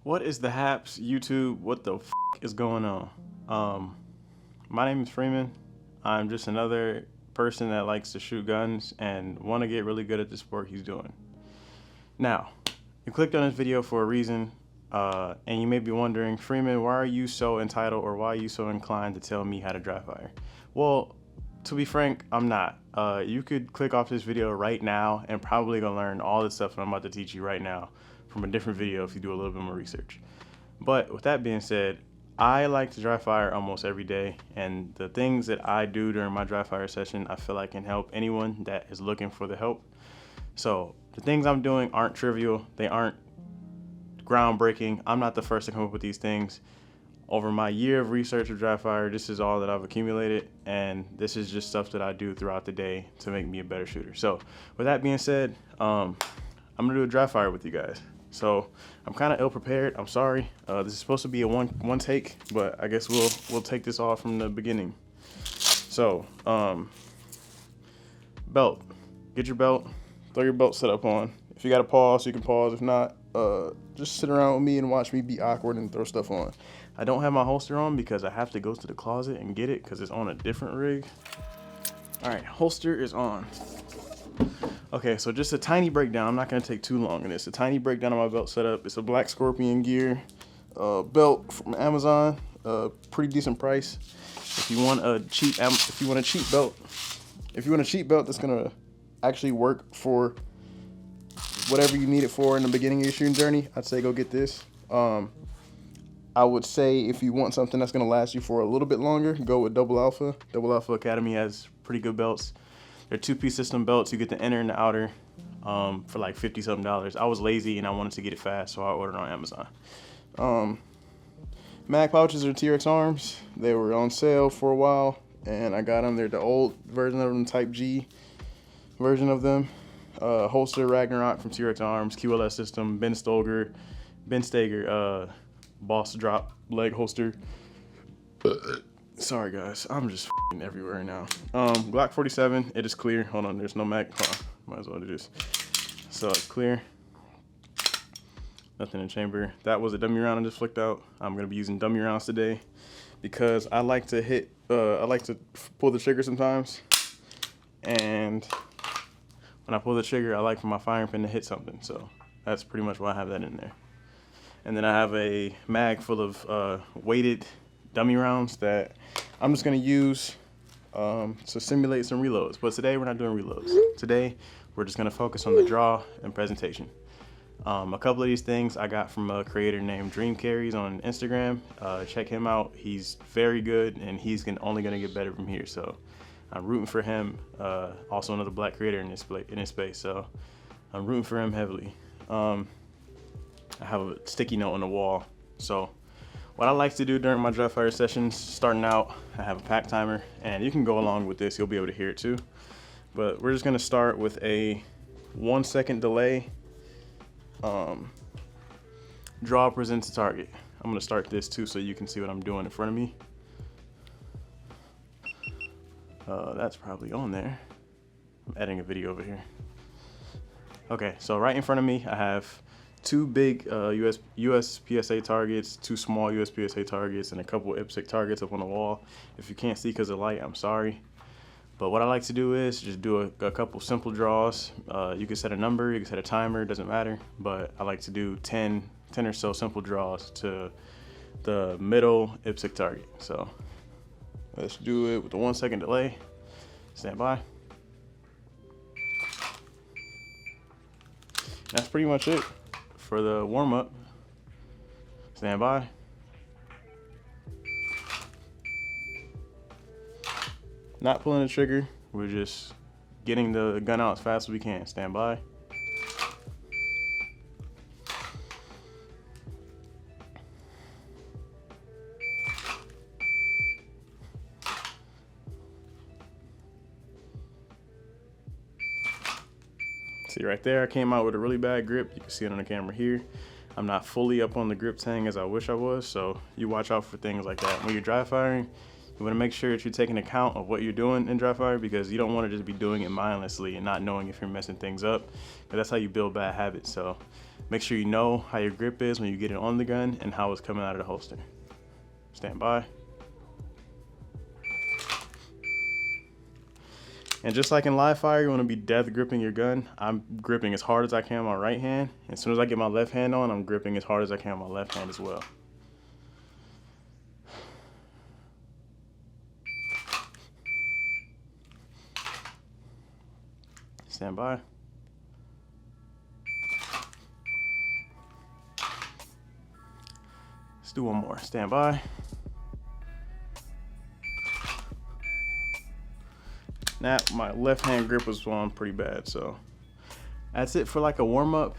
What is the haps, YouTube? What the f is going on? My name is Freeman. I'm just another person that likes to shoot guns and want to get really good at the sport he's doing. Now, you clicked on this video for a reason, and you may be wondering, Freeman, why are you so entitled, or why are you so inclined to tell me how to dry fire? Well, to be frank, I'm not. You could click off this video right now and probably gonna learn all the stuff that I'm about to teach you right now from a different video if you do a little bit more research. But with that being said, I like to dry fire almost every day, and the things that I do during my dry fire session, I feel like can help anyone that is looking for the help. So the things I'm doing aren't trivial, they aren't groundbreaking. I'm not the first to come up with these things. Over my year of research of dry fire, this is all that I've accumulated, and this is just stuff that I do throughout the day to make me a better shooter. So with that being said, I'm gonna do a dry fire with you guys. So I'm kind of ill prepared. I'm sorry. This is supposed to be a one take, but I guess we'll take this all from the beginning. So belt. Get your belt. Throw your belt setup on. If you got to pause, you can pause. If not, just sit around with me and watch me be awkward and throw stuff on. I don't have my holster on because I have to go to the closet and get it because it's on a different rig. All right, holster is on. Okay, so just a tiny breakdown. I'm not gonna take too long in this. A tiny breakdown of my belt setup. It's a Black Scorpion Gear belt from Amazon. Pretty decent price. If you want a cheap belt, that's gonna actually work for whatever you need it for in the beginning of your shooting journey, I'd say go get this. I would say if you want something that's gonna last you for a little bit longer, go with Double Alpha. Double Alpha Academy has pretty good belts. They're two-piece system belts. You get the inner and the outer for like $50-something. I was lazy and I wanted to get it fast, so I ordered on Amazon. Mag pouches are T.REX arms. They were on sale for a while, and I got them. They're the old version of them, Type G version of them. Holster Ragnarok from T.REX arms. QLS system. Ben Stager boss drop leg holster. Sorry guys, I'm just everywhere now. Glock 47, it is clear. Hold on, there's no mag. Might as well do this. So it's clear. Nothing in chamber. That was a dummy round I just flicked out. I'm gonna be using dummy rounds today because I like to hit. I like to pull the trigger sometimes, and when I pull the trigger, I like for my firing pin to hit something. So that's pretty much why I have that in there. And then I have a mag full of weighted dummy rounds that I'm just gonna use to simulate some reloads. But today we're not doing reloads. Today we're just gonna focus on the draw and presentation. A couple of these things I got from a creator named Dream Carries on Instagram. Check him out. He's very good, and he's only gonna get better from here. So I'm rooting for him. Also another black creator in this space. So I'm rooting for him heavily. I have a sticky note on the wall. So what I like to do during my dry fire sessions, starting out, I have a pack timer, and you can go along with this, you'll be able to hear it too. But we're just gonna start with a 1 second delay. Draw presents a target. I'm gonna start this too so you can see what I'm doing in front of me. That's probably on there. I'm editing a video over here. Okay, so right in front of me, I have two big USPSA targets, two small USPSA targets, and a couple IPSC targets up on the wall. If you can't see because of light, I'm sorry. But what I like to do is just do a couple simple draws. You can set a number, you can set a timer, it doesn't matter. But I like to do 10 or so simple draws to the middle IPSC target. So let's do it with the 1 second delay. Stand by. That's pretty much it for the warm-up. Stand by. Not pulling the trigger, we're just getting the gun out as fast as we can. Stand by. See right there, I came out with a really bad grip. You can see it on the camera here. I'm not fully up on the grip tang as I wish I was, so you watch out for things like that. When you're dry firing, you want to make sure that you're taking account of what you're doing in dry fire, because you don't want to just be doing it mindlessly and not knowing if you're messing things up, because that's how you build bad habits. So Make sure you know how your grip is when you get it on the gun and how it's coming out of the holster. Stand by. And just like in live fire, you want to be death gripping your gun. I'm gripping as hard as I can on my right hand. As soon as I get my left hand on, I'm gripping as hard as I can on my left hand as well. Stand by. Let's do one more. Stand by. Now my left hand grip was on pretty bad, so that's it for like a warm up.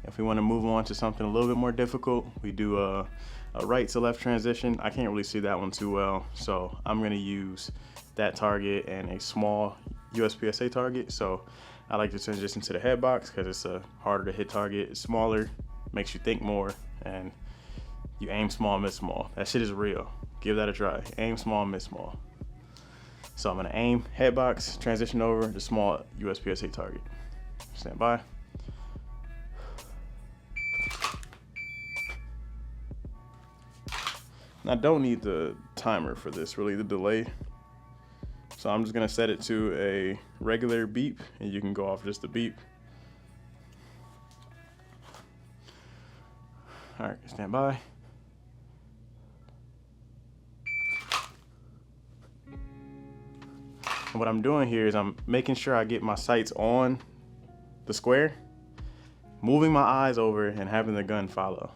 If we want to move on to something a little bit more difficult, we do a right to left transition. I can't really see that one too well, so I'm gonna use that target and a small USPSA target. So I like to transition to the head box because it's a harder to hit target. It's smaller, makes you think more, and you aim small, miss small. That shit is real. Give that a try. Aim small, miss small. So I'm gonna aim, head box, transition over to small USPSA target. Stand by. I don't need the timer for this, really, the delay. So I'm just gonna set it to a regular beep, and you can go off just the beep. All right, stand by. And what I'm doing here is I'm making sure I get my sights on the square, moving my eyes over and having the gun follow.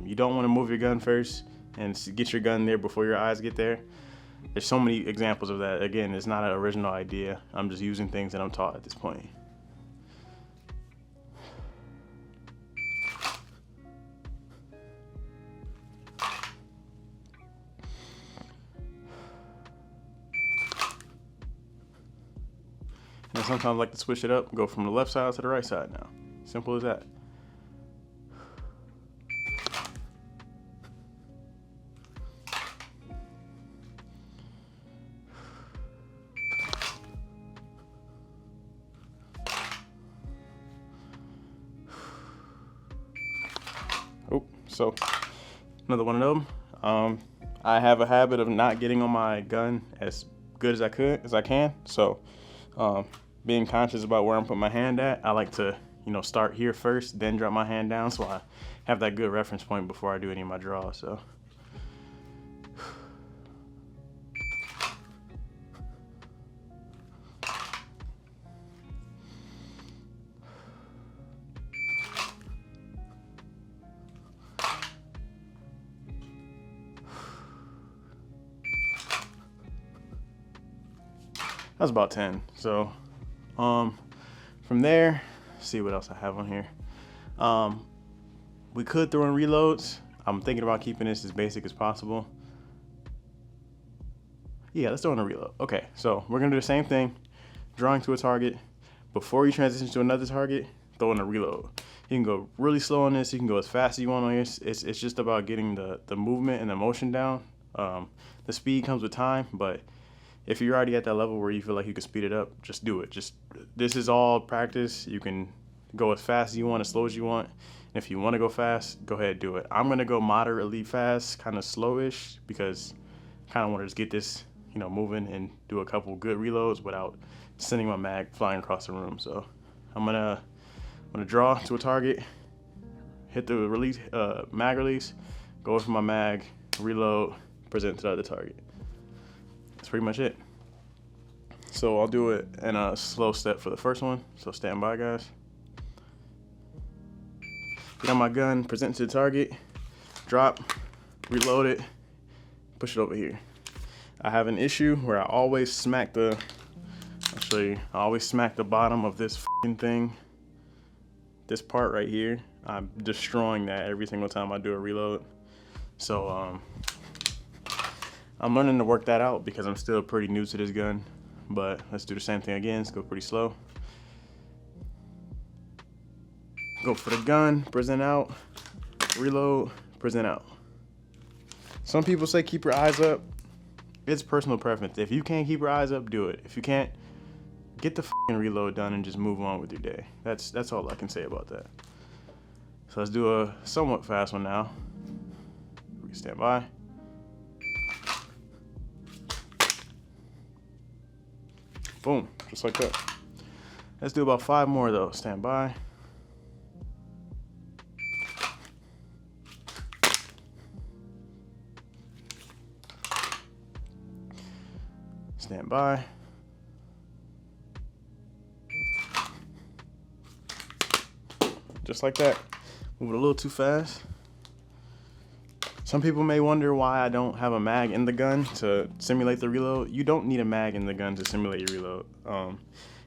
You don't want to move your gun first and get your gun there before your eyes get there. There's so many examples of that. Again, it's not an original idea. I'm just using things that I'm taught at this point. And sometimes I like to switch it up, go from the left side to the right side now. Simple as that. Oh, so another one of them. I have a habit of not getting on my gun as good as I can. So being conscious about where I'm putting my hand at, I like to, start here first, then drop my hand down, so I have that good reference point before I do any of my draws. So that's about 10. So from there, see what else I have on here. We could throw in reloads. I'm thinking about keeping this as basic as possible. Yeah, let's throw in a reload. Okay, so we're gonna do the same thing. Drawing to a target. Before you transition to another target, throw in a reload. You can go really slow on this. You can go as fast as you want on this. It's just about getting the movement and the motion down. The speed comes with time, but if you're already at that level where you feel like you can speed it up, just do it. This is all practice. You can go as fast as you want, as slow as you want. And if you want to go fast, go ahead and do it. I'm gonna go moderately fast, kind of slowish, because I kind of want to just get this, moving and do a couple good reloads without sending my mag flying across the room. So I'm gonna draw to a target, hit the release, mag release, go for my mag, reload, present to the other target. That's pretty much it. So I'll do it in a slow step for the first one. So stand by, guys. Get on my gun, present to the target, drop, reload it, push it over here. I have an issue where I always smack I'll show you. I always smack the bottom of this f***ing thing. This part right here. I'm destroying that every single time I do a reload. So I'm learning to work that out because I'm still pretty new to this gun. But let's do the same thing again. Let's go pretty slow. Go for the gun, present out, reload, present out. Some people say keep your eyes up. It's personal preference. If you can't keep your eyes up, do it. If you can't, get the f***ing reload done and just move on with your day. That's all I can say about that. So let's do a somewhat fast one now. We stand by. Boom, just like that. Let's do about 5 more though. Stand by. Stand by. Just like that. Moving a little too fast. Some people may wonder why I don't have a mag in the gun to simulate the reload. You don't need a mag in the gun to simulate your reload.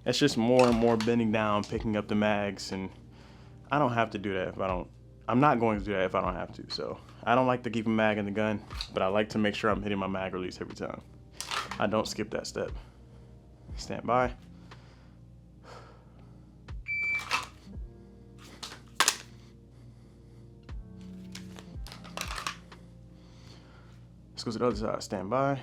It's just more and more bending down, picking up the mags, and I don't have to do that if I don't. I'm not going to do that if I don't have to. So I don't like to keep a mag in the gun, but I like to make sure I'm hitting my mag release every time. I don't skip that step. Stand by. Let's go to the other side. Stand by.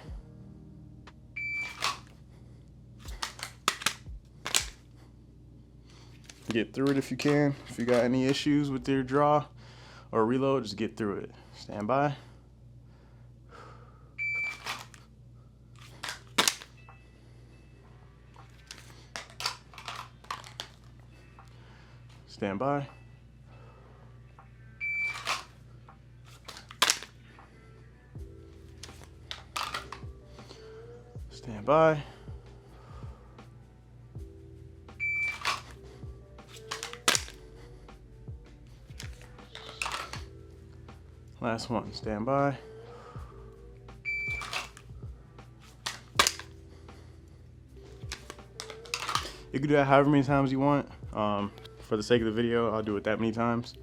Get through it if you can. If you got any issues with your draw or reload, just get through it. Stand by. Stand by. Stand by. Last one. Stand by. You can do that however many times you want. For the sake of the video, I'll do it that many times.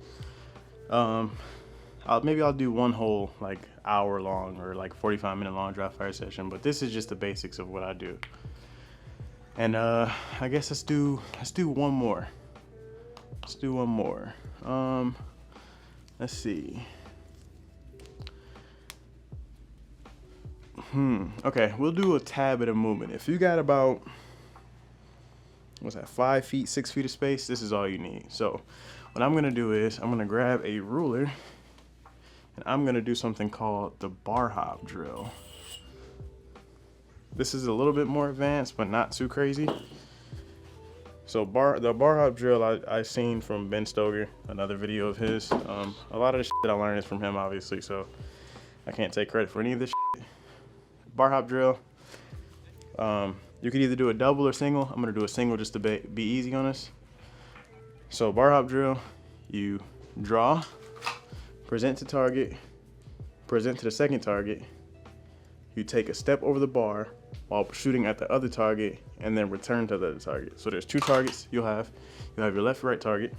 Maybe I'll do one whole like hour long or like 45-minute long dry fire session, but this is just the basics of what I do. And I guess let's do one more. Let's do one more. Let's see. Okay, we'll do a tad bit of movement. If you got about, what's that, 5 feet, 6 feet of space, this is all you need. So what I'm gonna do is I'm gonna grab a ruler and I'm gonna do something called the bar hop drill. This is a little bit more advanced, but not too crazy. So the bar hop drill I seen from Ben Stoker, another video of his. A lot of the shit that I learned is from him, obviously, so I can't take credit for any of this shit. Bar hop drill. You could either do a double or single. I'm gonna do a single just to be easy on us. So bar hop drill, you draw, present to target, present to the second target. You take a step over the bar while shooting at the other target and then return to the other target. So there's 2 targets you'll have. You'll have your left, right target,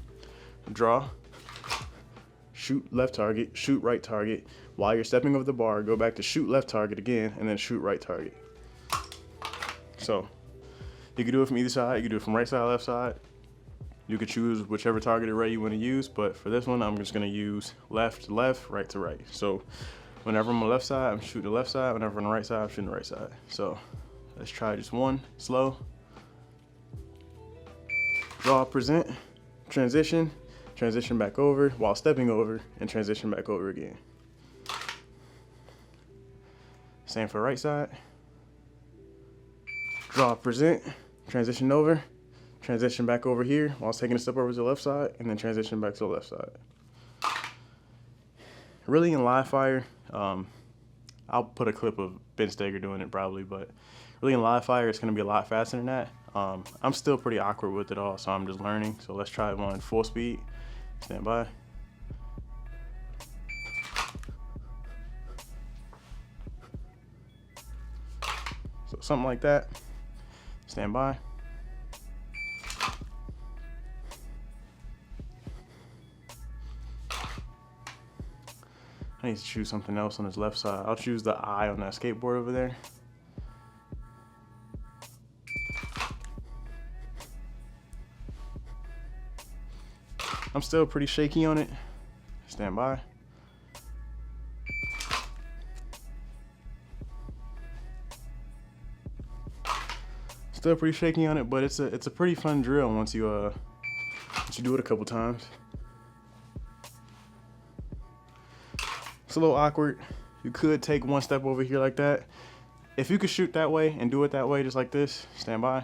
draw, shoot left target, shoot right target. While you're stepping over the bar, go back to shoot left target again and then shoot right target. So you can do it from either side. You can do it from right side, left side. You can choose whichever target array you want to use, but for this one, I'm just gonna use left to left, right to right. So whenever I'm on the left side, I'm shooting the left side. Whenever I'm on the right side, I'm shooting the right side. So let's try just one, slow. Draw, present, transition, transition back over while stepping over, and transition back over again. Same for right side. Draw, present, transition over, transition back over here while taking a step over to the left side, and then transition back to the left side. Really in live fire, I'll put a clip of Ben Stoker doing it probably, but really in live fire, it's gonna be a lot faster than that. I'm still pretty awkward with it all, so I'm just learning. So let's try one full speed. Stand by. So something like that. Stand by. I need to choose something else on this left side. I'll choose the eye on that skateboard over there. I'm still pretty shaky on it. Stand by. Still pretty shaky on it, but it's a pretty fun drill once you do it a couple times. It's a little awkward. You could take one step over here like that. If you could shoot that way and do it that way, just like this, stand by.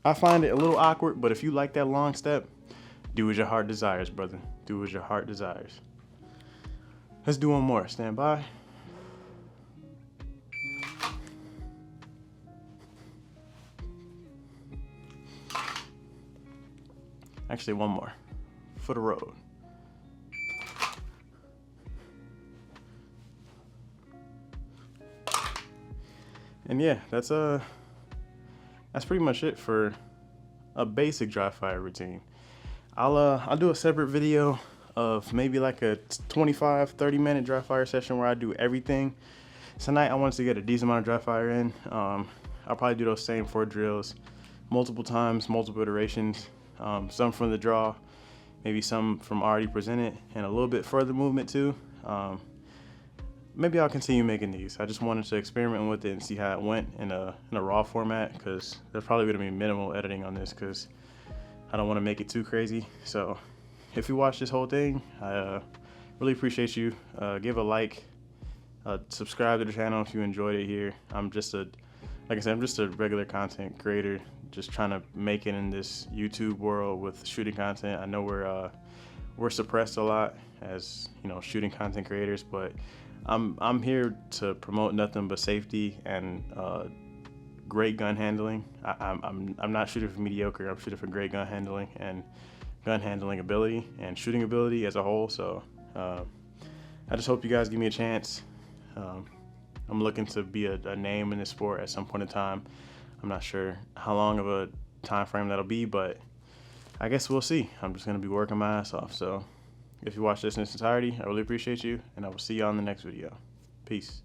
I find it a little awkward, but if you like that long step, do as your heart desires, brother. Do as your heart desires. Let's do one more. Stand by. Actually, one more. For the road. And yeah, that's pretty much it for a basic dry fire routine. I'll do a separate video of maybe like a 25-30 minute dry fire session where I do everything. Tonight I wanted to get a decent amount of dry fire in. I'll probably do those same 4 drills multiple times, multiple iterations, some from the draw, maybe some from already presented, and a little bit further movement too. Maybe I'll continue making these. I just wanted to experiment with it and see how it went in a raw format, because there's probably going to be minimal editing on this because I don't want to make it too crazy. So if you watch this whole thing, I really appreciate you. Give a like, subscribe to the channel if you enjoyed it here. I'm just a regular content creator, just trying to make it in this YouTube world with shooting content. I know we're suppressed a lot as, you know, shooting content creators, but I'm here to promote nothing but safety and great gun handling. I'm not shooting for mediocre. I'm shooting for great gun handling and gun handling ability and shooting ability as a whole. So I just hope you guys give me a chance. I'm looking to be a name in this sport at some point in time. I'm not sure how long of a time frame that'll be, but I guess we'll see. I'm just gonna be working my ass off. So if you watch this in its entirety, I really appreciate you, and I will see you on the next video. Peace.